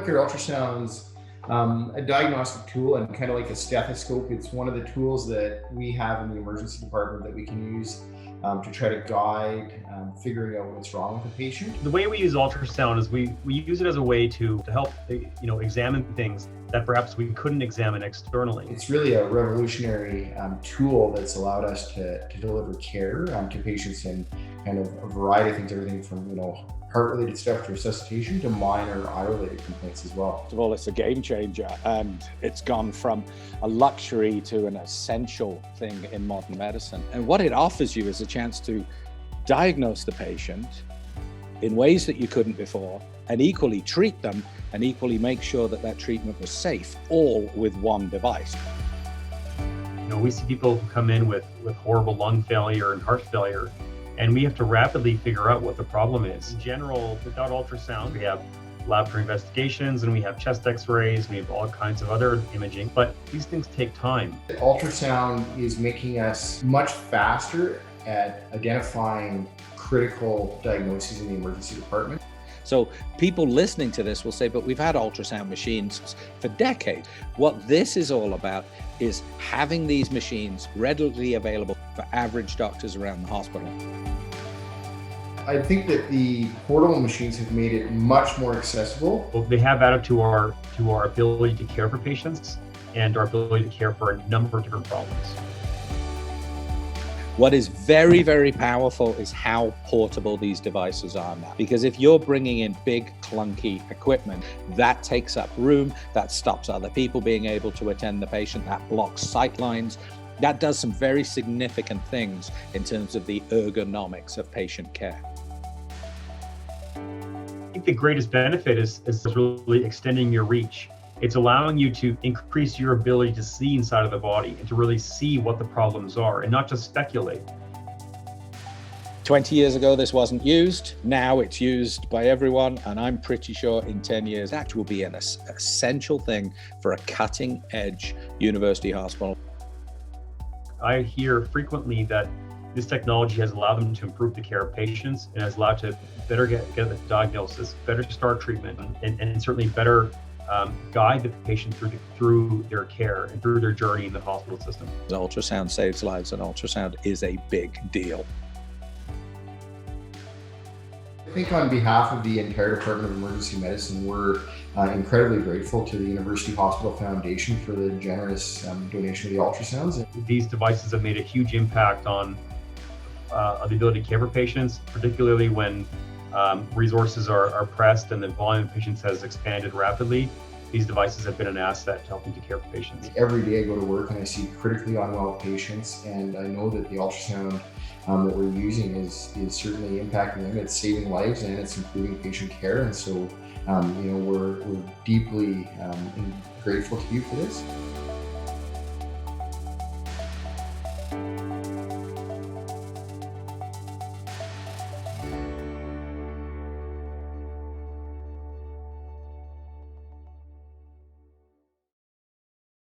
point-of-care ultrasound's a diagnostic tool and kind of like a stethoscope. It's one of the tools that we have in the emergency department that we can use to try to guide figuring out what's wrong with the patient. The way we use ultrasound is we use it as a way to help examine things that perhaps we couldn't examine externally. It's really a revolutionary tool that's allowed us to deliver care to patients in kind of a variety of things, everything from heart-related stuff to resuscitation to minor eye-related complaints as well. First of all, it's a game changer, and it's gone from a luxury to an essential thing in modern medicine. And what it offers you is a chance to diagnose the patient in ways that you couldn't before, and equally treat them, and equally make sure that that treatment was safe, all with one device. We see people who come in with horrible lung failure and heart failure, and we have to rapidly figure out what the problem is. In general, without ultrasound, we have laboratory investigations and we have chest x-rays, we have all kinds of other imaging, but these things take time. Ultrasound is making us much faster at identifying critical diagnoses in the emergency department. So people listening to this will say, but we've had ultrasound machines for decades. What this is all about is having these machines readily available for average doctors around the hospital. I think that the portable machines have made it much more accessible. Well, they have added to our ability to care for patients and our ability to care for a number of different problems. What is very, very powerful is how portable these devices are now. Because if you're bringing in big, clunky equipment, that takes up room, that stops other people being able to attend the patient, that blocks sight lines. That does some very significant things in terms of the ergonomics of patient care. I think the greatest benefit is really extending your reach. It's allowing you to increase your ability to see inside of the body and to really see what the problems are and not just speculate. 20 years ago, this wasn't used. Now it's used by everyone, and I'm pretty sure in 10 years, that will be an essential thing for a cutting-edge university hospital. I hear frequently that this technology has allowed them to improve the care of patients and has allowed to better get the diagnosis, better start treatment, and certainly better guide the patient through their care and through their journey in the hospital system. Ultrasound saves lives, and ultrasound is a big deal. I think on behalf of the entire Department of Emergency Medicine, we're incredibly grateful to the University Hospital Foundation for the generous donation of the ultrasounds. These devices have made a huge impact on the ability to care for patients, particularly when resources are pressed and the volume of patients has expanded rapidly. These devices have been an asset to helping to care for patients. Every day I go to work and I see critically unwell patients, and I know that the ultrasound that we're using is certainly impacting them. It's saving lives and it's improving patient care, and so we're deeply grateful to you for this.